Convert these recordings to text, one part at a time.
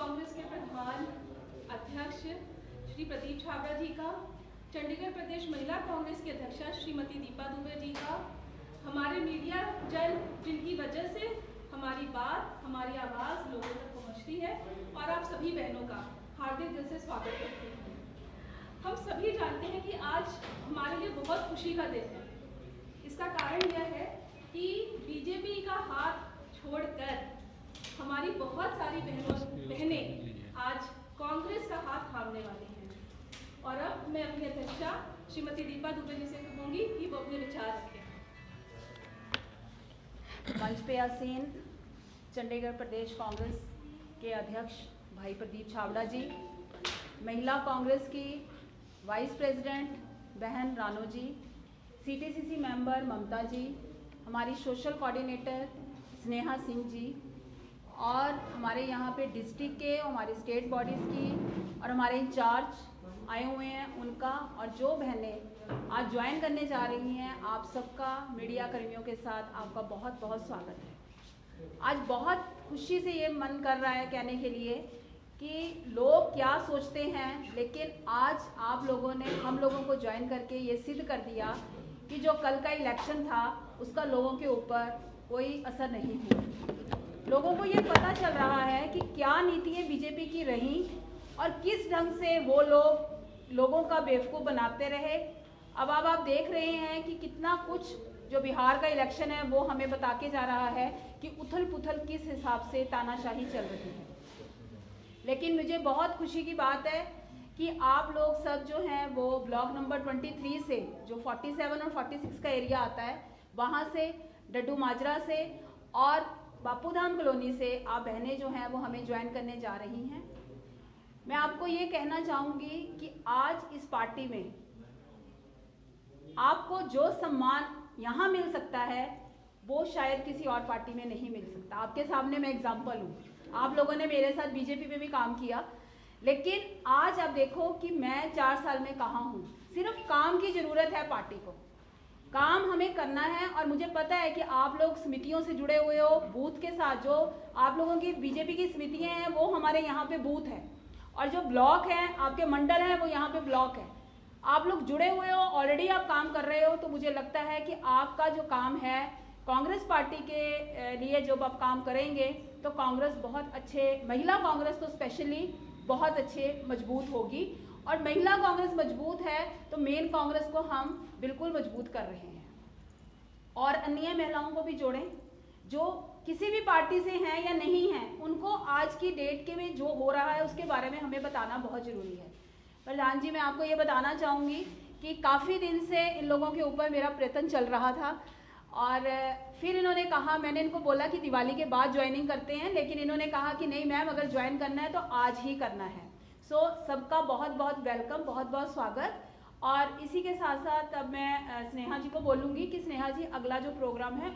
कांग्रेस के प्रधान अध्यक्ष श्री प्रदीप छाबड़ा जी का, चंडीगढ़ प्रदेश महिला कांग्रेस की अध्यक्षा श्रीमती दीपा दुबे जी का, हमारे मीडिया जन जिनकी वजह से हमारी बात, हमारी आवाज़ लोगों तक पहुंचती है, और आप सभी बहनों का हार्दिक दिल से स्वागत करते हैं। हम सभी जानते हैं कि आज हमारे लिए बहुत खुशी का दिन है। इसका कारण यह है कि बीजेपी का हाथ छोड़कर हमारी बहुत सारी बहनें आज कांग्रेस का हाथ थामने वाली हैं। और अब मैं अपनी अध्यक्षा श्रीमती दीपा दुबे जी से कहूँगी कि वो अपने विचार रखें। मंच पे आसीन चंडीगढ़ प्रदेश कांग्रेस के अध्यक्ष भाई प्रदीप छाबड़ा जी, महिला कांग्रेस की वाइस प्रेसिडेंट बहन रानो जी, सीटीसीसी मेंबर ममता जी, हमारी सोशल कोऑर्डिनेटर स्नेहा सिंह जी, और हमारे यहाँ पे डिस्ट्रिक्ट के, हमारी स्टेट बॉडीज़ की और हमारे इंचार्ज आए हुए हैं उनका, और जो बहनें आज ज्वाइन करने जा रही हैं, आप सबका मीडिया कर्मियों के साथ आपका बहुत बहुत स्वागत है। आज बहुत खुशी से ये मन कर रहा है कहने के लिए कि लोग क्या सोचते हैं, लेकिन आज आप लोगों ने हम लोगों को ज्वाइन करके ये सिद्ध कर दिया कि जो कल का इलेक्शन था उसका लोगों के ऊपर कोई असर नहीं हुआ। लोगों को ये पता चल रहा है कि क्या नीतियाँ बीजेपी की रहीं और किस ढंग से वो लोगों का बेवकूफ़ बनाते रहे। अब आप देख रहे हैं कि कितना कुछ जो बिहार का इलेक्शन है वो हमें बता के जा रहा है कि उथल पुथल किस हिसाब से तानाशाही चल रही है। लेकिन मुझे बहुत खुशी की बात है कि आप लोग सब जो हैं वो ब्लॉक नंबर 23 से, जो 47 और 46 का एरिया आता है, वहाँ से, डड्डू माजरा से और बापूधाम कॉलोनी से आप बहनें जो हैं वो हमें ज्वाइन करने जा रही हैं। मैं आपको ये कहना चाहूँगी कि आज इस पार्टी में आपको जो सम्मान यहाँ मिल सकता है वो शायद किसी और पार्टी में नहीं मिल सकता। आपके सामने मैं एग्जाम्पल हूँ, आप लोगों ने मेरे साथ बीजेपी में भी काम किया, लेकिन आज आप देखो कि मैं 4 साल में कहाँ हूँ। सिर्फ काम की ज़रूरत है पार्टी को, काम हमें करना है। और मुझे पता है कि आप लोग समितियों से जुड़े हुए हो, बूथ के साथ जो आप लोगों की बीजेपी की समितियाँ हैं वो हमारे यहाँ पे बूथ है, और जो ब्लॉक हैं, आपके मंडल हैं, वो यहाँ पे ब्लॉक है। आप लोग जुड़े हुए हो, ऑलरेडी आप काम कर रहे हो, तो मुझे लगता है कि आपका जो काम है कांग्रेस पार्टी के लिए जब आप काम करेंगे तो कांग्रेस बहुत अच्छे, महिला कांग्रेस तो स्पेशली बहुत अच्छे मजबूत होगी। और महिला कांग्रेस मजबूत है तो मेन कांग्रेस को हम बिल्कुल मजबूत कर रहे हैं। और अन्य महिलाओं को भी जोड़ें जो किसी भी पार्टी से हैं या नहीं हैं, उनको आज की डेट के में जो हो रहा है उसके बारे में हमें बताना बहुत ज़रूरी है। प्रधान जी, मैं आपको ये बताना चाहूँगी कि काफ़ी दिन से इन लोगों के ऊपर मेरा प्रयत्न चल रहा था, और फिर इन्होंने कहा, मैंने इनको बोला कि दिवाली के बाद ज्वाइनिंग करते हैं, लेकिन इन्होंने कहा कि नहीं मैम, अगर ज्वाइन करना है तो आज ही करना है। सो सबका बहुत बहुत वेलकम, बहुत बहुत स्वागत। और इसी के साथ साथ अब मैं स्नेहा जी को बोलूँगी कि स्नेहा जी अगला जो प्रोग्राम है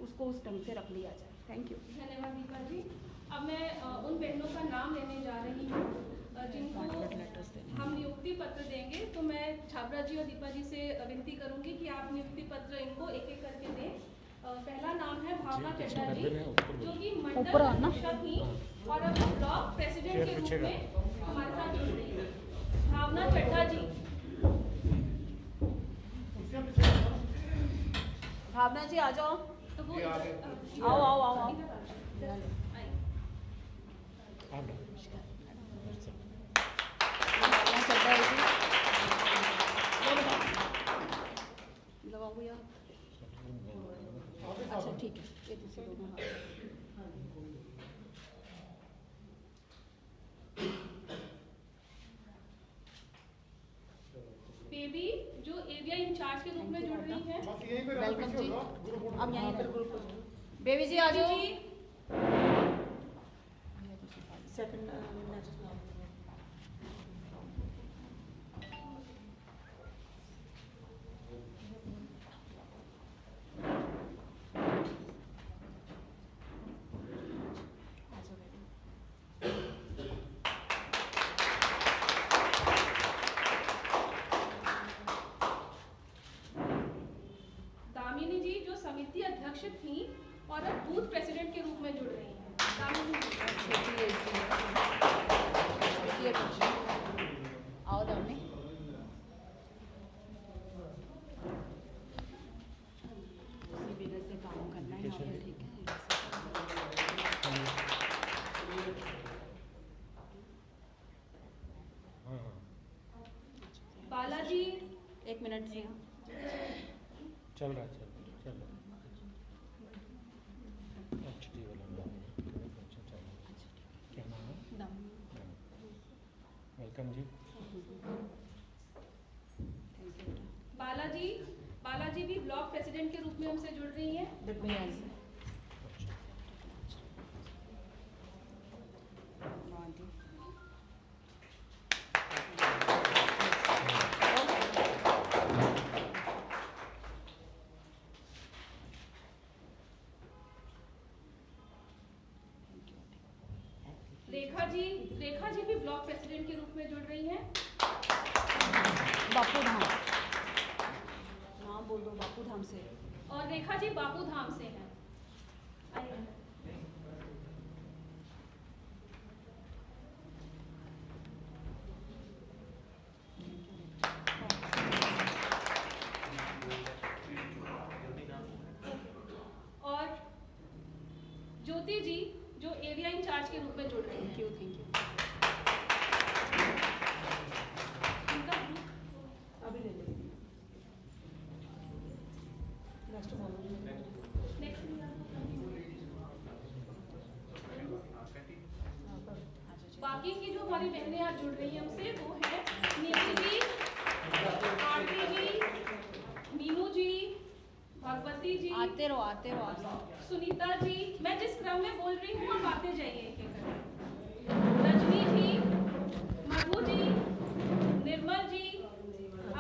उसको उस ढंग से रख लिया जाए। Thank you. धन्यवाद दीपा जी। अब मैं उन बहनों का नाम लेने जा रही हूँ जिनको हम नियुक्ति पत्र देंगे। तो मैं छाबड़ा जी और दीपा जी से विनती करूंगी कि आप नियुक्ति पत्र इनको एक एक करके दें। पहला नाम है भावना चड्ढा जी, जो कि मंडल अध्यक्षा थी और अब ब्लॉक प्रेसिडेंट के रूप में हमारे साथ जुड़ रही है। भावना चड्ढा जी। भावना जी आ जाओ। तो वो आओ। अच्छा ठीक है, ये दूसरे दोनों बेबी जो एरिया इंचार्ज के रूप में जुड़ रही है। वेलकम जी। अब यहीं पर ग्रुप बेबी जी आ जाओ। दामिनी जी जो समिति अध्यक्ष थी और अब बूथ प्रेसिडेंट के रूप में जुड़ रही हैं। दामिनी जी। मिनट्स हैं। चल रहा HD वाला अच्छा चल रहा है। क्या नाम है? वेलकम जी। बालाजी भी ब्लॉक प्रेसिडेंट के रूप में हमसे जुड़ रही हैं। रेखा जी भी ब्लॉक प्रेसिडेंट के रूप में जुड़ रही हैं। बापू धाम, हाँ बोल दो, बापू धाम से। और रेखा जी बापू धाम से हैं। और ज्योति जी जो एरिया इंचार्ज के रूप में जुड़ रही हैं। Thank you. अभी ले लेंगे। बाकी की जो हमारी बहनें आज जुड़ रही हैं हमसे वो है नीतू जी, आरती जी, मीनू जी, भगवती जी, आते रहो आप। सुनीता जी। मैं जिस क्रम में बोल रही हूँ आप आते जाइए एक एक करके। रजनी जी, मधु जी, निर्मल जी,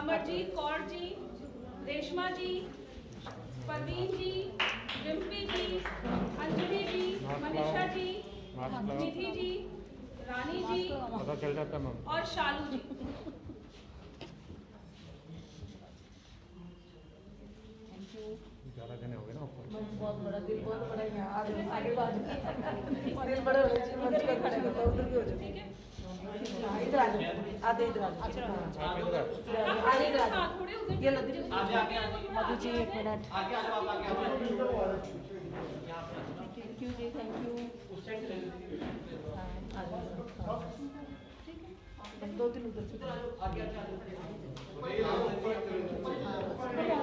अमरजीत कौर जी, रेशमा जी, परवीन जी, रिम्पी जी, अंजलि जी, मनीषा जी, निधि जी, रानी जी पता चल जाता मैम। और शालू जी। Thank you. ज़्यादा जने हो गए ना ऊपर। बहुत बड़ा दिल, बहुत बड़ा यहाँ आगे बाजू दिल बड़े होने चाहिए। मंच पे खड़े होता उधर भी हो जाए। ठीक है, इधर आ जाओ, आधे इधर आ जाओ। आप इधर आगे इधर आ जाओ। थोड़े उधर ये लो दीदी। Madhu ji 1 minute. Thank you जी, थैंक यू। आ जाओ। दो दिन उधर से।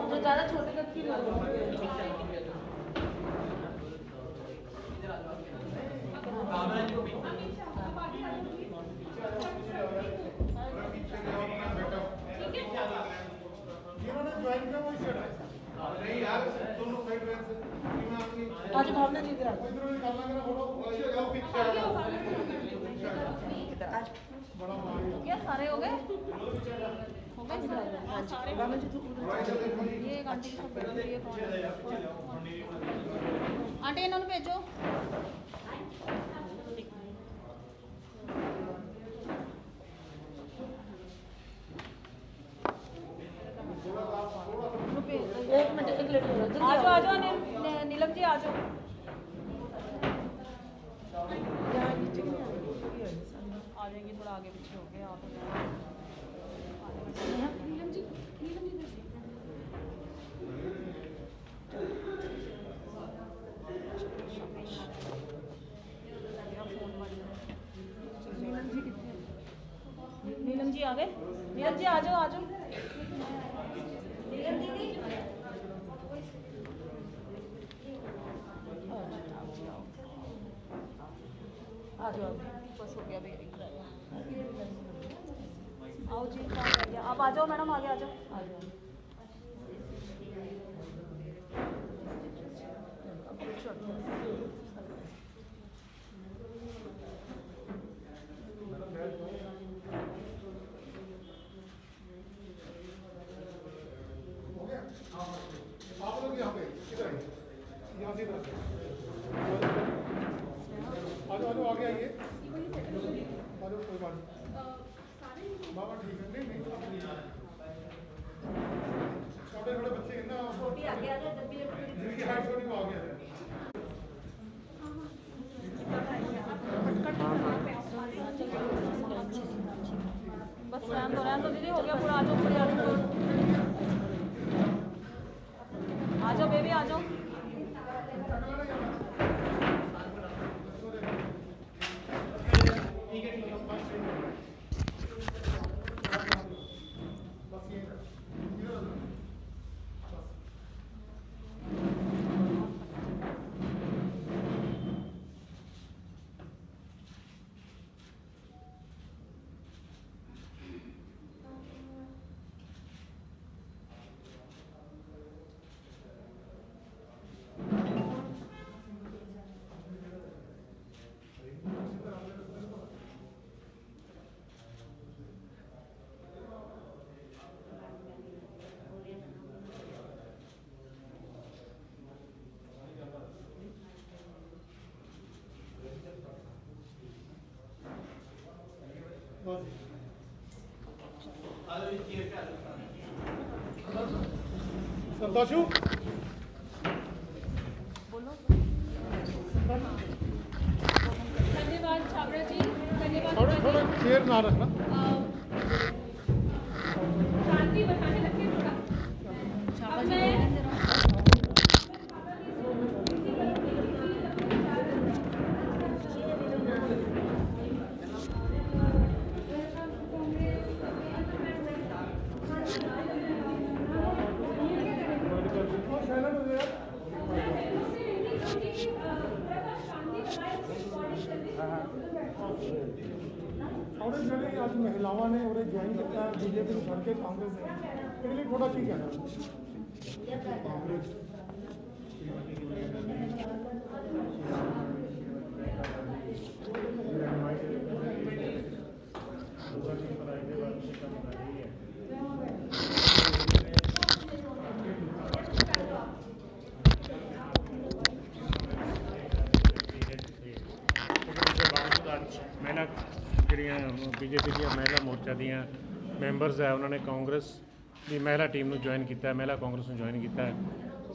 जो ज़्यादा छोटे कद की आज भावना जी इधर आ आज हो गया, सारे हो गए सारे। भावना जी तो उधर ये एक आंटी को भेजो, ये कौन है? आंटी इन्होंने भेजो। एक मिनट, एक मिनट। आ जाओ नीलम जी आ जाओ। यहाँ नीचे नहीं आ जाएंगे, थोड़ा आगे पीछे हो गए आप। नीलम जी इधर से। नीलम जी आ गए। नीलम जी आ जाओ। नीलम दीदी आ जाओ। बस हो गया भैया। आओ जी, काम कर गया। आप आ जाओ मैडम, आगे आ जाओ। आ जाओ। आप लोग यहाँ पे किधर है? यहाँ से इधर आ जाओ आगे आइए। आ जाओ, कोई बात नहीं। बाबा ठीक है। नहीं छोटे छोटे बच्चे हैं ना, छोटी आगे आ जाओ, जब भी जिनकी हाइट छोटी वो आगे आ जाए। बस रहने दो दीदी, हो गया पूरा। आ जाओ, पूरे आ जाओ बेबी, आ जाओ। बस ये संतोषु धन्यवाद छाबड़ा जी, धन्यवाद थोड़ा दीपा थोड़ा जी। चेयर ना रखना। शांति बनाने रखिए थोड़ा। अब मैं थोड़े जने आज महिलावां ने उन्हें ज्वाइन किया बीजेपी को छोड़ के कांग्रेस ने इसके लिए थोड़ा की कहना महिला ਜਿਹੜੀਆਂ ਬੀਜੇਪੀ ਦੀਆਂ ਮਹਿਲਾ ਮੋਰਚਾ ਦੀਆਂ ਮੈਂਬਰਸ ਹੈ ਉਹਨਾਂ ਨੇ ਕਾਂਗਰਸ ਦੀ ਮਹਿਲਾ ਟੀਮ ਨੂੰ ਜੁਆਇਨ ਕੀਤਾ, ਮਹਿਲਾ ਕਾਂਗਰਸ ਨੂੰ ਜੁਆਇਨ ਕੀਤਾ।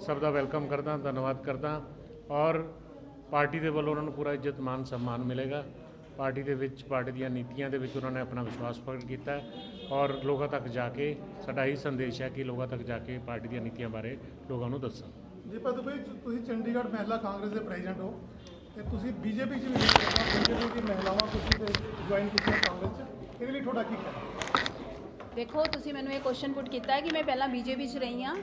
ਸਭ ਦਾ ਵੈਲਕਮ ਕਰਦਾ, ਧੰਨਵਾਦ ਕਰਦਾ ਔਰ ਪਾਰਟੀ ਦੇ ਵੱਲੋਂ ਉਹਨਾਂ ਨੂੰ ਪੂਰਾ ਇੱਜ਼ਤ ਮਾਨ ਸਨਮਾਨ ਮਿਲੇਗਾ। ਪਾਰਟੀ ਦੇ ਵਿੱਚ ਪਾਰਟੀ ਦੀਆਂ ਨੀਤੀਆਂ ਦੇ ਵਿੱਚ ਉਹਨਾਂ ਨੇ ਆਪਣਾ ਵਿਸ਼ਵਾਸ ਪ੍ਰਗਟ ਕੀਤਾ ਔਰ ਲੋਕਾਂ ਤੱਕ ਜਾ ਕੇ ਸਾਡਾ ਇਹ ਸੰਦੇਸ਼ ਹੈ ਕਿ ਲੋਕਾਂ ਤੱਕ ਜਾ ਕੇ ਪਾਰਟੀ ਦੀਆਂ ਨੀਤੀਆਂ ਬਾਰੇ ਲੋਕਾਂ ਨੂੰ ਦੱਸਣ। ਦੀਪਾ ਦੁਬੇ ਤੁਸੀਂ ਚੰਡੀਗੜ੍ਹ ਮਹਿਲਾ ਕਾਂਗਰਸ ਦੇ ਪ੍ਰੈਜ਼ੀਡੈਂਟ ਹੋ ਤੇ ਤੁਸੀਂ ਬੀਜੇਪੀ 'ਚ ਵੀ ਬੀਜੇਪੀ ਦੀ ਮਹਿਲਾਵਾਂ ਤੁਸੀਂ ਜੁਆਇਨ ਕੀਤੀਆਂ ਕਾਂਗਰਸ 'ਚ, ਇਹਦੇ ਲਈ ਤੁਹਾਡਾ ਕੀ ਕਹਿਣਾ? ਦੇਖੋ ਤੁਸੀਂ ਮੈਨੂੰ ਇਹ ਕੁਐਸਚਨ ਪੁੱਟ ਕੀਤਾ ਹੈ ਕਿ ਮੈਂ ਪਹਿਲਾਂ ਬੀਜੇਪੀ 'ਚ ਰਹੀ ਹਾਂ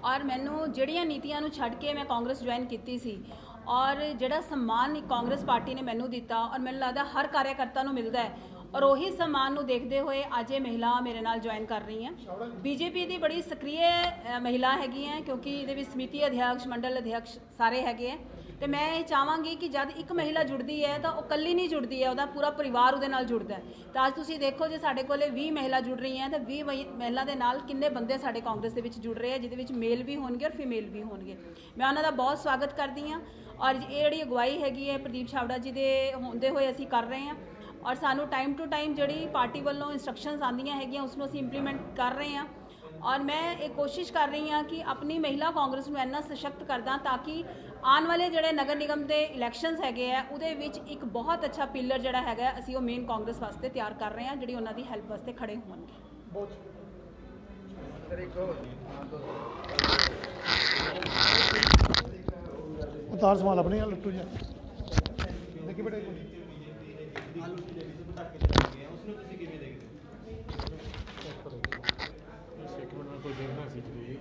ਔਰ ਮੈਨੂੰ ਜਿਹੜੀਆਂ ਨੀਤੀਆਂ ਨੂੰ ਛੱਡ ਕੇ ਮੈਂ ਕਾਂਗਰਸ ਜੁਆਇਨ ਕੀਤੀ ਸੀ ਔਰ ਜਿਹੜਾ ਸਨਮਾਨ ਕਾਂਗਰਸ ਪਾਰਟੀ ਨੇ ਮੈਨੂੰ ਦਿੱਤਾ ਔਰ ਮੈਨੂੰ ਲੱਗਦਾ ਹਰ ਕਾਰਜਕਰਤਾ ਨੂੰ ਮਿਲਦਾ ਹੈ ਔਰ ਉਹੀ ਸਨਮਾਨ ਨੂੰ ਦੇਖਦੇ ਹੋਏ ਅੱਜ ਇਹ ਮਹਿਲਾ ਮੇਰੇ ਨਾਲ ਜੁਆਇਨ ਕਰ ਰਹੀ ਹੈ। ਬੀਜੇਪੀ ਦੀ ਬੜੀ ਸਕਰੀਏ ਮਹਿਲਾ ਹੈਗੀ ਹੈ ਕਿਉਂਕਿ ਇਹਦੇ ਵਿੱਚ ਸਮਿਤੀ ਅਧਿਆਕਸ਼, ਮੰਡਲ ਅਧਿਆਕਸ਼ ਸਾਰੇ ਹੈਗੇ ਹੈ ਤੇ ਮੈਂ ਇਹ ਚਾਹਾਂਗੀ ਕਿ ਜਦ ਇੱਕ ਮਹਿਲਾ ਜੁੜਦੀ ਹੈ ਤਾਂ ਉਹ ਇਕੱਲੀ ਨਹੀਂ ਜੁੜਦੀ ਹੈ, ਉਹਦਾ ਪੂਰਾ ਪਰਿਵਾਰ ਉਹਦੇ ਨਾਲ ਜੁੜਦਾ ਹੈ। ਤਾਂ ਅੱਜ ਤੁਸੀਂ ਦੇਖੋ ਜੇ ਸਾਡੇ ਕੋਲੇ 20 ਮਹਿਲਾ ਜੁੜ ਰਹੀਆਂ ਤਾਂ 20 ਮਹਿਲਾ ਦੇ ਨਾਲ ਕਿੰਨੇ ਬੰਦੇ ਸਾਡੇ ਕਾਂਗਰਸ ਦੇ ਵਿੱਚ ਜੁੜ ਰਹੇ ਆ ਜਿਹਦੇ ਵਿੱਚ ਮੇਲ ਵੀ ਹੋਣਗੇ ਔਰ ਫੀਮੇਲ ਵੀ ਹੋਣਗੇ। ਮੈਂ ਉਹਨਾਂ ਦਾ ਬਹੁਤ ਸਵਾਗਤ ਕਰਦੀ ਹਾਂ ਔਰ ਇਹ ਜਿਹੜੀ ਅਗਵਾਈ ਹੈਗੀ ਹੈ ਪ੍ਰਦੀਪ ਛਾਬੜਾ ਜੀ ਦੇ ਹੁੰਦੇ ਹੋਏ ਅਸੀਂ ਕਰ ਰਹੇ ਹਾਂ ਔਰ ਸਾਨੂੰ ਟਾਈਮ ਟੂ ਟਾਈਮ ਜਿਹੜੀ ਪਾਰਟੀ ਵੱਲੋਂ ਇੰਸਟਰਕਸ਼ਨਸ ਆਉਂਦੀਆਂ ਹੈਗੀਆਂ ਉਸ ਨੂੰ ਅਸੀਂ ਇੰਪਲੀਮੈਂਟ ਕਰ ਰਹੇ ਹਾਂ ਔਰ ਮੈਂ ਇਹ ਕੋਸ਼ਿਸ਼ ਕਰ ਰਹੀ ਹਾਂ ਕਿ ਆਪਣੀ ਮਹਿਲਾ ਕਾਂਗਰਸ ਨੂੰ ਇੰਨਾ ਸਸ਼ਕਤ ਕਰਦਾ ਤਾਂ ਕਿ ਆਉਣ ਵਾਲੇ ਜਿਹੜੇ ਨਗਰ ਨਿਗਮ ਦੇ ਇਲੈਕਸ਼ਨਸ ਹੈਗੇ ਆ ਉਹਦੇ ਵਿੱਚ ਇੱਕ ਬਹੁਤ ਅੱਛਾ ਪਿਲਰ ਜਿਹੜਾ ਹੈਗਾ ਅਸੀਂ ਉਹ ਮੇਨ ਕਾਂਗਰਸ ਵਾਸਤੇ ਤਿਆਰ ਕਰ ਰਹੇ ਹਾਂ ਜਿਹੜੀ ਉਹਨਾਂ ਦੀ ਹੈਲਪ ਵਾਸਤੇ ਖੜੇ ਹੋਣਗੇ। ਬਹੁਤ ਉਤਾਰ ਸਮਾਲ ਆਪਣੇ ਨਾਲ ਲੱਟੂ ਜੀ ਦੇਖੀ ਬੜੇ ਕੋਈ ਦੇਖਣਾ ਸੀ ਜ਼ਰੂਰੀ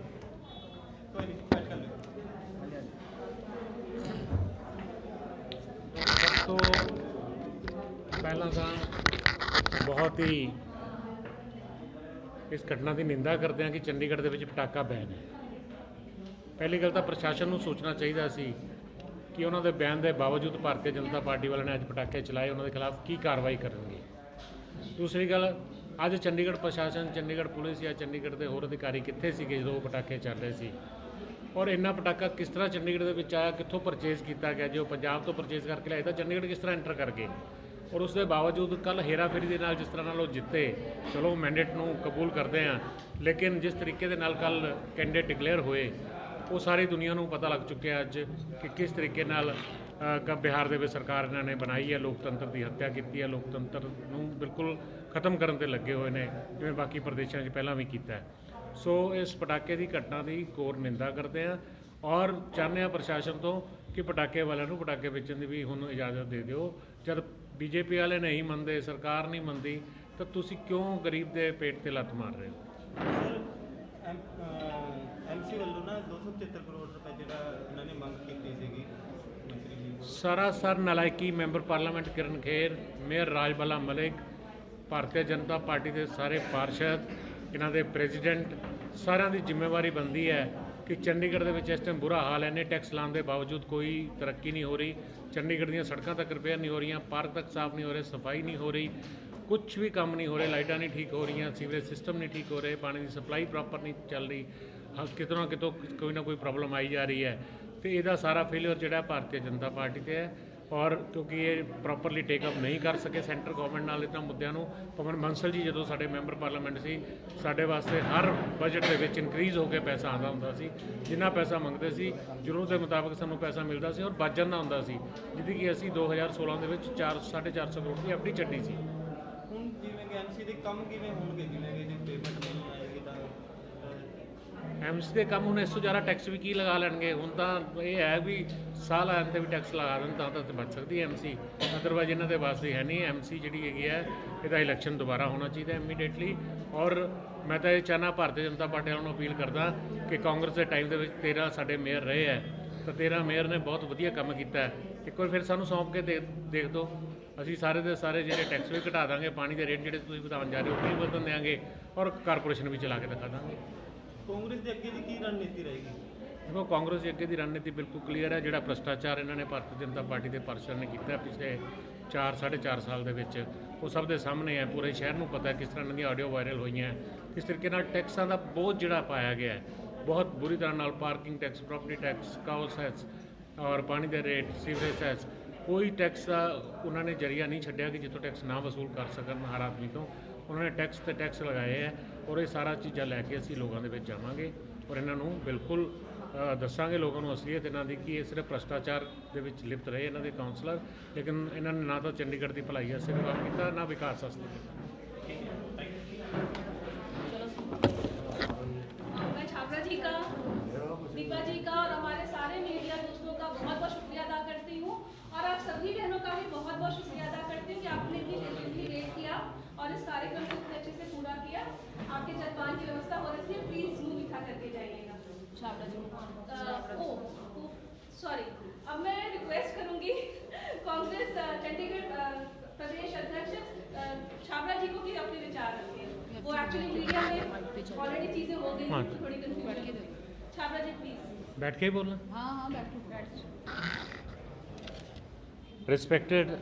ਸਭ ਤੋਂ ਪਹਿਲਾਂ ਤਾਂ ਬਹੁਤ ਹੀ ਇਸ ਘਟਨਾ ਦੀ ਨਿੰਦਾ ਕਰਦੇ ਹਾਂ ਕਿ ਚੰਡੀਗੜ੍ਹ ਦੇ ਵਿੱਚ ਪਟਾਕਾ ਬੈਨ ਹੈ। ਪਹਿਲੀ ਗੱਲ ਤਾਂ ਪ੍ਰਸ਼ਾਸਨ ਨੂੰ ਸੋਚਣਾ ਚਾਹੀਦਾ ਸੀ ਕਿ ਉਹਨਾਂ ਦੇ ਬਿਆਨ ਦੇ ਬਾਵਜੂਦ ਭਾਰਤੀ ਜਨਤਾ ਪਾਰਟੀ ਵਾਲਿਆਂ ਨੇ ਅੱਜ ਪਟਾਕੇ ਚਲਾਏ, ਉਹਨਾਂ ਦੇ ਖਿਲਾਫ ਕੀ ਕਾਰਵਾਈ ਕਰਨਗੇ। ਦੂਸਰੀ ਗੱਲ, ਅੱਜ ਚੰਡੀਗੜ੍ਹ ਪ੍ਰਸ਼ਾਸਨ, ਚੰਡੀਗੜ੍ਹ ਪੁਲਿਸ ਜਾਂ ਚੰਡੀਗੜ੍ਹ ਦੇ ਹੋਰ ਅਧਿਕਾਰੀ ਕਿੱਥੇ ਸੀਗੇ ਜਦੋਂ ਉਹ ਪਟਾਕੇ ਚੱਲ ਰਹੇ ਸੀ ਔਰ ਇੰਨਾ ਪਟਾਕਾ ਕਿਸ ਤਰ੍ਹਾਂ ਚੰਡੀਗੜ੍ਹ ਦੇ ਵਿੱਚ ਆਇਆ, ਕਿੱਥੋਂ ਪਰਚੇਜ਼ ਕੀਤਾ ਗਿਆ। ਜੇ ਉਹ ਪੰਜਾਬ ਤੋਂ ਪਰਚੇਜ਼ ਕਰਕੇ ਲਿਆਏ ਤਾਂ ਚੰਡੀਗੜ੍ਹ ਕਿਸ ਤਰ੍ਹਾਂ ਐਂਟਰ ਕਰ ਗਏ ਔਰ ਉਸ ਦੇ ਬਾਵਜੂਦ ਕੱਲ੍ਹ ਹੇਰਾਫੇਰੀ ਦੇ ਨਾਲ ਜਿਸ ਤਰ੍ਹਾਂ ਨਾਲ ਉਹ ਜਿੱਤੇ, ਚਲੋ ਮੈਂਡੇਟ ਨੂੰ ਕਬੂਲ ਕਰਦੇ ਹਾਂ, ਲੇਕਿਨ ਜਿਸ ਤਰੀਕੇ ਦੇ ਨਾਲ ਕੱਲ੍ਹ ਕੈਂਡੀਡੇਟ ਡਿਕਲੇਅਰ ਹੋਏ ਉਹ ਸਾਰੀ ਦੁਨੀਆ ਨੂੰ ਪਤਾ ਲੱਗ ਚੁੱਕਿਆ ਅੱਜ ਕਿ ਕਿਸ ਤਰੀਕੇ ਨਾਲ ਬਿਹਾਰ ਦੇ ਵਿੱਚ ਸਰਕਾਰ ਇਹਨਾਂ ਨੇ ਬਣਾਈ ਹੈ, ਲੋਕਤੰਤਰ ਦੀ ਹੱਤਿਆ ਕੀਤੀ ਹੈ, ਲੋਕਤੰਤਰ ਨੂੰ ਬਿਲਕੁਲ ਖਤਮ ਕਰਨ 'ਤੇ ਲੱਗੇ ਹੋਏ ਨੇ ਜਿਵੇਂ ਬਾਕੀ ਪ੍ਰਦੇਸ਼ਾਂ 'ਚ ਪਹਿਲਾਂ ਵੀ ਕੀਤਾ ਹੈ। ਸੋ ਇਸ ਪਟਾਕੇ ਦੀ ਘਟਨਾ ਦੀ ਘੋਰ ਨਿੰਦਾ ਕਰਦੇ ਹਾਂ ਔਰ ਚਾਹੁੰਦੇ ਹਾਂ ਪ੍ਰਸ਼ਾਸਨ ਤੋਂ ਕਿ ਪਟਾਕੇ ਵਾਲਿਆਂ ਨੂੰ ਪਟਾਕੇ ਵੇਚਣ ਦੀ ਵੀ ਹੁਣ ਇਜਾਜ਼ਤ ਦੇ ਦਿਓ। ਜਦ ਬੀਜੇਪੀ ਵਾਲੇ ਨਹੀਂ ਮੰਨਦੇ, ਸਰਕਾਰ ਨਹੀਂ ਮੰਨਦੀ ਤਾਂ ਤੁਸੀਂ ਕਿਉਂ ਗਰੀਬ ਦੇ ਪੇਟ 'ਤੇ ਲੱਤ ਮਾਰ ਰਹੇ ਹੋ? ਐਮਸੀ ਵੱਲੋਂ ਨਾ 275 ਕਰੋੜ ਰੁਪਏ ਜਿਹੜਾ ਇਹਨਾਂ ਨੇ ਮੰਗ ਕੀਤੀ ਸੀਗੀ ਮੰਤਰੀ ਜੀ ਕੋਲ। ਸਰਾਸਰ ਨਲਾਇਕੀ ਮੈਂਬਰ ਪਾਰਲੀਮੈਂਟ ਕਿਰਨ ਖੇਰ, ਮੇਅਰ ਰਾਜਬਾਲਾ ਮਲਿਕ, ਭਾਰਤੀ ਜਨਤਾ ਪਾਰਟੀ ਦੇ ਸਾਰੇ ਪਾਰਸ਼ਦ, ਇਹਨਾਂ ਦੇ ਪ੍ਰੈਜ਼ੀਡੈਂਟ, ਸਾਰਿਆਂ ਦੀ ਜ਼ਿੰਮੇਵਾਰੀ ਬਣਦੀ ਹੈ ਕਿ ਚੰਡੀਗੜ੍ਹ ਦੇ ਵਿੱਚ ਇਸ ਟਾਈਮ ਬੁਰਾ ਹਾਲ ਹੈ। ਇੰਨੇ ਟੈਕਸ ਲਾਉਣ ਦੇ ਬਾਵਜੂਦ ਕੋਈ ਤਰੱਕੀ ਨਹੀਂ ਹੋ ਰਹੀ। ਚੰਡੀਗੜ੍ਹ ਦੀਆਂ ਸੜਕਾਂ ਤੱਕ ਰਿਪੇਅਰ ਨਹੀਂ ਹੋ ਰਹੀਆਂ, ਪਾਰਕ ਤੱਕ ਸਾਫ਼ ਨਹੀਂ ਹੋ ਰਹੇ, ਸਫਾਈ ਨਹੀਂ ਹੋ ਰਹੀ, ਕੁਛ ਵੀ ਕੰਮ ਨਹੀਂ ਹੋ ਰਹੇ, ਲਾਈਟਾਂ ਨਹੀਂ ਠੀਕ ਹੋ ਰਹੀਆਂ, ਸੀਵਰੇਜ ਸਿਸਟਮ ਨਹੀਂ ਠੀਕ ਹੋ ਰਹੇ, ਪਾਣੀ ਦੀ ਸਪਲਾਈ ਪ੍ਰੋਪਰ ਨਹੀਂ ਚੱਲ ਰਹੀ, ਕਿਤੋਂ ਨਾ ਕਿਤੋਂ ਕੋਈ ਨਾ ਕੋਈ ਪ੍ਰੋਬਲਮ ਆਈ ਜਾ ਰਹੀ ਹੈ। ਤੇ ਇਹਦਾ ਸਾਰਾ ਫੇਲਿਅਰ ਜਿਹੜਾ ਭਾਰਤੀ ਜਨਤਾ ਪਾਰਟੀ 'ਤੇ ਹੈ और क्योंकि ये ਪ੍ਰੋਪਰਲੀ ਟੇਕਅਪ ਨਹੀਂ ਕਰ ਸਕੇ ਸੈਂਟਰ ਗਵਰਨਮੈਂਟ ਨਾਲ ਇਹਨਾਂ ਮੁੱਦਿਆਂ ਨੂੰ। ਪਵਨ ਬੰਸਲ ਜੀ ਜਦੋਂ ਸਾਡੇ ਮੈਂਬਰ ਪਾਰਲੀਮੈਂਟ ਸੀ, ਸਾਡੇ ਵਾਸਤੇ ਹਰ ਬਜਟ ਦੇ ਵਿੱਚ ਇਨਕਰੀਜ਼ ਹੋ ਕੇ ਪੈਸਾ ਆਉਂਦਾ ਹੁੰਦਾ ਸੀ। ਜਿੰਨਾ ਪੈਸਾ ਮੰਗਦੇ ਸੀ ਜ਼ਰੂਰਤ ਦੇ ਮੁਤਾਬਕ ਸਾਨੂੰ ਪੈਸਾ ਮਿਲਦਾ ਸੀ ਔਰ ਬਚ ਜਾਂਦਾ ਹੁੰਦਾ ਸੀ, ਜਿਹਦੀ ਕਿ ਅਸੀਂ 2016 ਦੇ ਵਿੱਚ 450 ਕਰੋੜ ਦੀ ਐਫਡੀ ਛੱਡੀ ਸੀ। ਹੁਣ ਜਿਵੇਂ ਕਿ ਐਮਸੀ ਦੇ ਕੰਮ ਕਿਵੇਂ ਹੋਣਗੇ, ਜਿਵੇਂ ਕਿ ਜੇ ਪੇਮੈਂਟ ਨਹੀਂ ਆਏਗੀ ਤਾਂ ਐਮਸੀ ਦੇ ਕੰਮ ਹੁਣ ਇਸ ਤੋਂ ਜ਼ਿਆਦਾ ਟੈਕਸ ਵੀ ਕੀ ਲਗਾ ਲੈਣਗੇ। ਹੁਣ ਤਾਂ ਇਹ ਹੈ ਵੀ ਸਾਹ ਲੈਣ 'ਤੇ ਵੀ ਟੈਕਸ ਲਗਾ ਦੇਣ ਤਾਂ ਬਚ ਸਕਦੀ ਹੈ ਐਮਸੀ, ਅਦਰਵਾਈਜ਼ ਇਹਨਾਂ ਦੇ ਵਾਸਤੇ ਹੈ ਨਹੀਂ। ਐਮਸੀ ਜਿਹੜੀ ਹੈਗੀ ਹੈ ਇਹਦਾ ਇਲੈਕਸ਼ਨ ਦੁਬਾਰਾ ਹੋਣਾ ਚਾਹੀਦਾ ਇਮੀਡੀਏਟਲੀ। ਔਰ ਮੈਂ ਤਾਂ ਇਹ ਚਾਹੁੰਦਾ ਭਾਰਤੀ ਜਨਤਾ ਪਾਰਟੀ ਵਾਲਿਆਂ ਨੂੰ ਅਪੀਲ ਕਰਦਾ ਕਿ ਕਾਂਗਰਸ ਦੇ ਟਾਈਮ ਦੇ ਵਿੱਚ 13 ਸਾਡੇ ਮੇਅਰ ਰਹੇ ਹੈ, ਤਾਂ 13 ਮੇਅਰ ਨੇ ਬਹੁਤ ਵਧੀਆ ਕੰਮ ਕੀਤਾ ਹੈ। ਇੱਕ ਵਾਰ ਫਿਰ ਸਾਨੂੰ ਸੌਂਪ ਕੇ ਦੇਖ ਦਿਓ, ਅਸੀਂ ਸਾਰੇ ਦੇ ਸਾਰੇ ਜਿਹੜੇ ਟੈਕਸ ਵੀ ਘਟਾ ਦਾਂਗੇ, ਪਾਣੀ ਦੇ ਰੇਟ ਜਿਹੜੇ ਤੁਸੀਂ ਵਧਾਉਣ ਜਾ ਰਹੇ ਹੋ ਉਹ ਵੀ ਵਧਣ ਦਿਆਂਗੇ ਔਰ ਕਾਰਪੋਰੇਸ਼ਨ ਵੀ ਚਲਾ ਕੇ ਦਿਖਾ ਦਾਂਗੇ। ਕਾਂਗਰਸ ਦੇ ਅੱਗੇ ਦੀ ਕੀ ਰਣਨੀਤੀ ਰਹੇਗੀ? ਦੇਖੋ, ਕਾਂਗਰਸ ਦੀ ਅੱਗੇ ਦੀ ਰਣਨੀਤੀ ਬਿਲਕੁਲ ਕਲੀਅਰ ਹੈ। ਜਿਹੜਾ ਭ੍ਰਿਸ਼ਟਾਚਾਰ ਇਹਨਾਂ ਨੇ ਭਾਰਤੀ ਜਨਤਾ ਪਾਰਟੀ ਦੇ ਪਾਰਸ਼ਦ ਨੇ ਕੀਤਾ ਪਿਛਲੇ 4-4.5 ਸਾਲ ਦੇ ਵਿੱਚ, ਉਹ ਸਭ ਦੇ ਸਾਹਮਣੇ ਹੈ। ਪੂਰੇ ਸ਼ਹਿਰ ਨੂੰ ਪਤਾ ਕਿਸ ਤਰ੍ਹਾਂ ਇਹਨਾਂ ਦੀਆਂ ਆਡੀਓ ਵਾਇਰਲ ਹੋਈਆਂ, ਕਿਸ ਤਰੀਕੇ ਨਾਲ ਟੈਕਸਾਂ ਦਾ ਬੋਝ ਜਿਹੜਾ ਪਾਇਆ ਗਿਆ ਹੈ ਬਹੁਤ ਬੁਰੀ ਤਰ੍ਹਾਂ ਨਾਲ। Parking tax, property tax, ਕਾਊ cess ਔਰ ਪਾਣੀ ਦੇ ਰੇਟ, ਸੀਵਰੇਜ ਸੈਸ, ਕੋਈ ਟੈਕਸ ਦਾ ਉਹਨਾਂ ਨੇ ਜਰੀਆ ਨਹੀਂ ਛੱਡਿਆ ਕਿ ਜਿੱਥੋਂ ਟੈਕਸ ਨਾ ਵਸੂਲ ਕਰ ਸਕਣ ਹਰ ਆਦਮੀ ਤੋਂ। ਉਹਨਾਂ ਨੇ ਟੈਕਸ ਤੇ ਟੈਕਸ ਲਗਾਏ ਹੈ ਔਰ ਇਹ ਸਾਰਾ ਚੀਜ਼ਾਂ ਲੈ ਕੇ ਅਸੀਂ ਲੋਕਾਂ ਦੇ ਵਿੱਚ ਜਾਵਾਂਗੇ ਔਰ ਇਹਨਾਂ ਨੂੰ ਬਿਲਕੁਲ ਦੱਸਾਂਗੇ ਲੋਕਾਂ ਨੂੰ ਅਸਲੀਅਤ ਇਹਨਾਂ ਦੀ ਕਿ ਇਹ ਸਿਰਫ ਭ੍ਰਿਸ਼ਟਾਚਾਰ ਦੇ ਵਿੱਚ ਲਿਪਤ ਰਹੇ ਇਹਨਾਂ ਦੇ ਕਾਉਂਸਲਰ, ਲੇਕਿਨ ਇਹਨਾਂ ਨੇ ਨਾ ਤਾਂ ਚੰਡੀਗੜ੍ਹ ਦੀ ਭਲਾਈ ਵਾਸਤੇ ਕੰਮ ਕੀਤਾ ਨਾ ਵਿਕਾਸ ਵਾਸਤੇ ਕੀਤਾ। मैं छाबड़ा जी का, दीपा जी का और हमारे सारे मीडिया दोस्तों का बहुत बहुत शुक्रिया अदा करती हूँ और आप सभी बहनों का भी बहुत बहुत शुक्रिया अदा करती हूँ कि आपने इतनी पेशेंटली वेट किया और इस कार्यक्रम को इतने अच्छे से पूरा किया। आपके जलपान की व्यवस्था हो रही है, प्लीज मुँह मीठा करके जाइएगा। सॉरी, अब मैं रिक्वेस्ट करूंगी कांग्रेस चंडीगढ़ प्रदेश अध्यक्ष छाबड़ा जी को कि अपने विचार रखें। वो एक्चुअली मीडिया में ऑलरेडी चीजें हो गई हैं, थोड़ी कंफ्यूजन। छाबड़ा जी प्लीज बैठ के ही बोलना। हाँ बैठ। रिस्पेक्टेड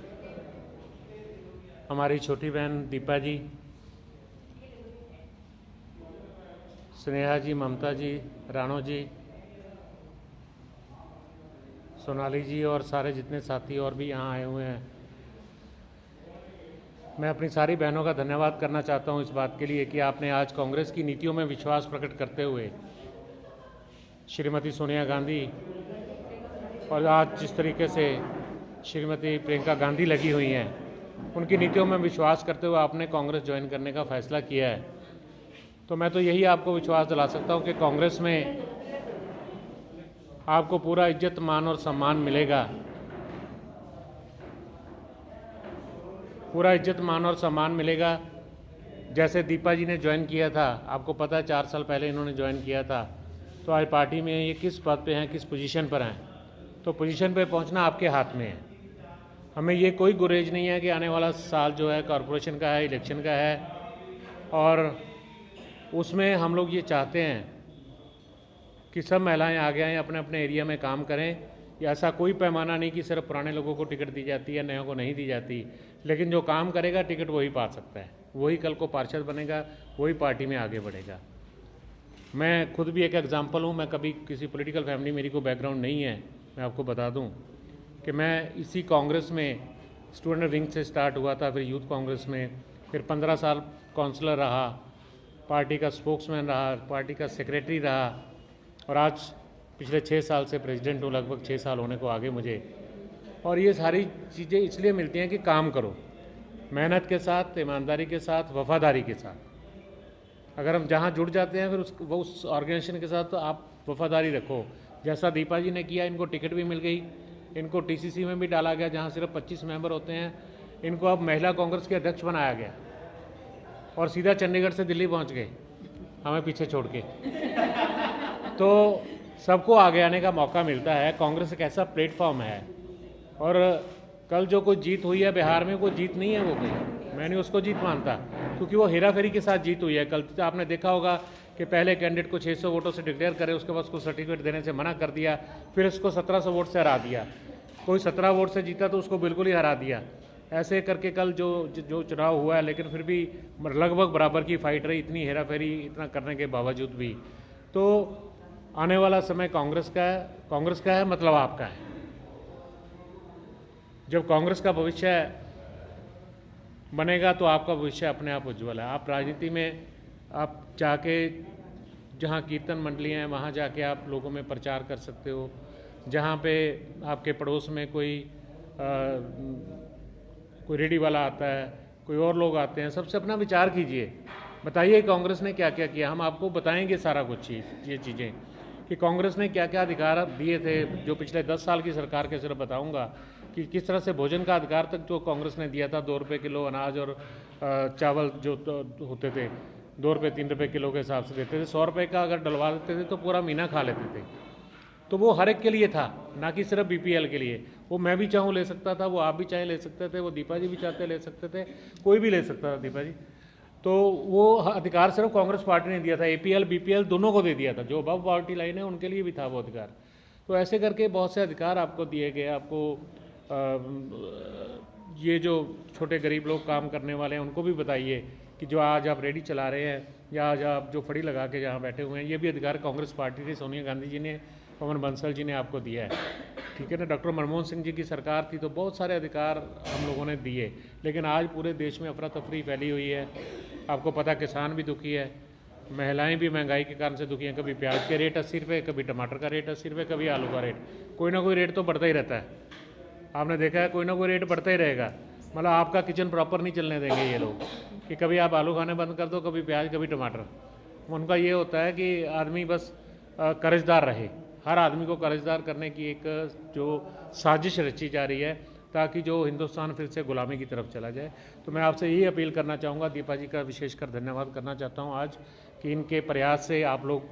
हमारी छोटी बहन दीपा जी, स्नेहा जी, ममता जी, राणो जी, सोनाली जी और सारे जितने साथी और भी यहाँ आए हुए हैं, मैं अपनी सारी बहनों का धन्यवाद करना चाहता हूँ इस बात के लिए कि आपने आज कांग्रेस की नीतियों में विश्वास प्रकट करते हुए श्रीमती सोनिया गांधी और आज जिस तरीके से श्रीमती प्रियंका गांधी लगी हुई हैं, उनकी नीतियों में विश्वास करते हुए आपने कांग्रेस ज्वाइन करने का फैसला किया है। तो मैं तो यही आपको विश्वास दिला सकता हूँ कि कांग्रेस में आपको पूरा इज्जत, मान और सम्मान मिलेगा। पूरा इज्जत, मान और सम्मान मिलेगा। जैसे दीपा जी ने ज्वाइन किया था, आपको पता है 4 साल पहले इन्होंने ज्वाइन किया था, तो आज पार्टी में ये किस पद पे हैं, किस पोजीशन पर हैं, तो पोजीशन पे पहुंचना आपके हाथ में है। हमें ये कोई गुरेज नहीं है कि आने वाला साल जो है कॉरपोरेशन का है, इलेक्शन का है, और उसमें हम लोग ये चाहते हैं कि सब महिलाएं आगे आएँ, अपने अपने एरिया में काम करें। या ऐसा कोई पैमाना नहीं कि सिर्फ पुराने लोगों को टिकट दी जाती है, नयों को नहीं दी जाती, लेकिन जो काम करेगा टिकट वही पा सकता है, वही कल को पार्षद बनेगा, वही पार्टी में आगे बढ़ेगा। मैं खुद भी एक एग्जाम्पल हूँ। मैं कभी किसी पॉलिटिकल फैमिली, मेरी को बैकग्राउंड नहीं है। मैं आपको बता दूँ कि मैं इसी कांग्रेस में स्टूडेंट विंग से स्टार्ट हुआ था, फिर यूथ कांग्रेस में, फिर 15 साल काउंसलर रहा, पार्टी का स्पोक्समैन रहा, पार्टी का सेक्रेटरी रहा, और आज पिछले 6 साल से प्रेसिडेंट हूँ, लगभग 6 साल होने को आगे मुझे। और ये सारी चीज़ें इसलिए मिलती हैं कि काम करो, मेहनत के साथ, ईमानदारी के साथ, वफादारी के साथ। अगर हम जहाँ जुड़ जाते हैं फिर उस ऑर्गेनाइजेशन के साथ तो आप वफादारी रखो। जैसा दीपा जी ने किया, इनको टिकट भी मिल गई, इनको टीसीसी में भी डाला गया जहाँ सिर्फ 25 मेंबर होते हैं, इनको अब महिला कांग्रेस के अध्यक्ष बनाया गया और सीधा चंडीगढ़ से दिल्ली पहुँच गए हमें पीछे छोड़ के। तो सबको आगे आने का मौका मिलता है। कांग्रेस एक ऐसा प्लेटफॉर्म है, और कल जो कोई जीत हुई है बिहार में, वो जीत नहीं है, वो कोई, मैं नहीं उसको जीत मानता, क्योंकि वो हेरा फेरी के साथ जीत हुई है। कल आपने देखा होगा कि पहले कैंडिडेट को 600 वोटों से डिक्लेयर करे, उसके बाद उसको सर्टिफिकेट देने से मना कर दिया, फिर उसको 1700 वोट से हरा दिया। कोई 17 वोट से जीता तो उसको बिल्कुल ही हरा दिया। ऐसे करके कल जो चुनाव हुआ है, लेकिन फिर भी लगभग बराबर की फाइट रही, इतनी हेरा फेरी इतना करने के बावजूद भी। तो आने वाला समय कांग्रेस का है मतलब आपका है। जब कांग्रेस का भविष्य बनेगा तो आपका भविष्य अपने आप उज्ज्वल है। आप राजनीति में आप जाके जहाँ कीर्तन मंडलियाँ हैं वहाँ जाके आप लोगों में प्रचार कर सकते हो। जहाँ पे आपके पड़ोस में कोई रेडी वाला आता है, कोई और लोग आते हैं, सबसे अपना विचार कीजिए, बताइए कांग्रेस ने क्या क्या किया। हम आपको बताएंगे सारा कुछ ये चीज़ें कि कांग्रेस ने क्या क्या अधिकार दिए थे। जो पिछले 10 साल की सरकार के सिर्फ बताऊंगा कि किस तरह से भोजन का अधिकार तक जो कांग्रेस ने दिया था। 2 रुपये किलो अनाज और चावल जो होते थे 2 रुपये 3 रुपये किलो के हिसाब से देते थे। 100 रुपये का अगर डलवा देते थे तो पूरा महीना खा लेते थे। तो वो हर एक के लिए था, ना कि सिर्फ BPL के लिए। वो मैं भी चाहूँ ले सकता था, वो आप भी चाहे ले सकते थे, वो दीपा जी भी चाहते ले सकते थे, कोई भी ले सकता था दीपा जी। तो वो अधिकार सिर्फ कांग्रेस पार्टी ने दिया था। APL BPL दोनों को दे दिया था। जो अबव पार्टी लाइन है उनके लिए भी था वो अधिकार। तो ऐसे करके बहुत से अधिकार आपको दिए गए। आपको ये जो छोटे गरीब लोग काम करने वाले हैं उनको भी बताइए कि जो आज आप रेडी चला रहे हैं या आज आप जो फड़ी लगा के जहाँ बैठे हुए हैं, ये भी अधिकार कांग्रेस पार्टी ने, सोनिया गांधी जी ने, पवन बंसल जी ने आपको दिया है। ठीक है ना। डॉक्टर मनमोहन सिंह जी की सरकार थी तो बहुत सारे अधिकार हम लोगों ने दिए, लेकिन आज पूरे देश में अफरा तफरी फैली हुई है। आपको पता, किसान भी दुखी है, महिलाएं भी महंगाई के कारण से दुखी हैं। कभी प्याज के रेट 80 रुपये, कभी टमाटर का रेट 80 रुपये, कभी आलू का रेट, कोई ना कोई रेट तो बढ़ता ही रहता है। आपने देखा है, कोई ना कोई रेट बढ़ता ही रहेगा। मतलब आपका किचन प्रॉपर नहीं चलने देंगे ये लोग कि कभी आप आलू खाने बंद कर दो, कभी प्याज, कभी टमाटर। उनका ये होता है कि आदमी बस कर्जदार रहे। हर आदमी को कर्जदार करने की एक जो साजिश रची जा रही है ताकि जो हिंदुस्तान फिर से गुलामी की तरफ चला जाए। तो मैं आपसे यही अपील करना चाहूँगा, दीपा जी का विशेषकर धन्यवाद करना चाहता हूँ आज कि इनके प्रयास से आप लोग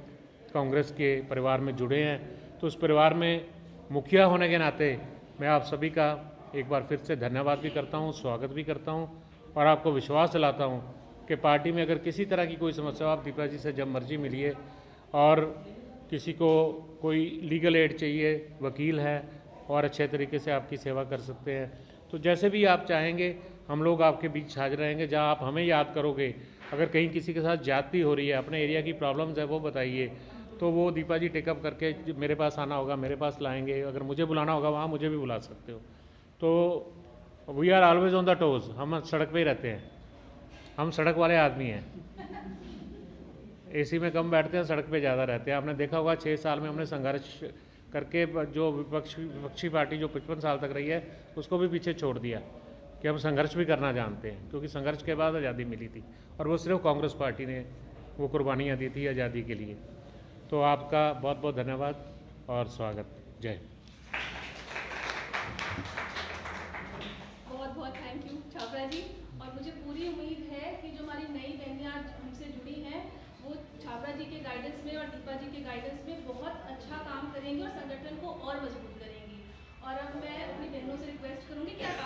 कांग्रेस के परिवार में जुड़े हैं। तो उस परिवार में मुखिया होने के नाते मैं आप सभी का एक बार फिर से धन्यवाद भी करता हूँ, स्वागत भी करता हूँ और आपको विश्वास दिलाता हूँ कि पार्टी में अगर किसी तरह की कोई समस्या हो, आप दीपा जी से जब मर्जी मिलिए। और किसी को कोई लीगल एड चाहिए, वकील है और अच्छे तरीके से आपकी सेवा कर सकते हैं। तो जैसे भी आप चाहेंगे हम लोग आपके बीच हाजिर रहेंगे। जहाँ आप हमें याद करोगे, अगर कहीं किसी के साथ ज्यादती हो रही है, अपने एरिया की प्रॉब्लम्स है, वो बताइए, तो वो दीपा जी टेकअप करके मेरे पास आना होगा, मेरे पास लाएंगे। अगर मुझे बुलाना होगा वहाँ मुझे भी बुला सकते हो। तो we are always on the toes. हम सड़क पे ही रहते हैं, हम सड़क वाले आदमी हैं। AC में कम बैठते हैं, सड़क पे ज़्यादा रहते हैं। आपने देखा होगा 6 साल में हमने संघर्ष करके जो विपक्षी पार्टी जो 55 साल तक रही है उसको भी पीछे छोड़ दिया कि हम संघर्ष भी करना जानते हैं, क्योंकि संघर्ष के बाद आज़ादी मिली थी और वो सिर्फ कांग्रेस पार्टी ने वो कुर्बानियाँ दी थी आज़ादी के लिए। तो आपका बहुत बहुत धन्यवाद और स्वागत। जय हिंद। बहुत बहुत थैंक यू छाबड़ा जी। और मुझे पूरी उम्मीद है कि जो हमारी नई बहनें आज हमसे जुड़ी हैं वो छाबड़ा जी के गाइडेंस में और दीपा जी के गाइडेंस में बहुत अच्छा काम करेंगी और संगठन को और मजबूत करेंगी। और अब मैं अपनी बहनों से रिक्वेस्ट करूंगी कि आप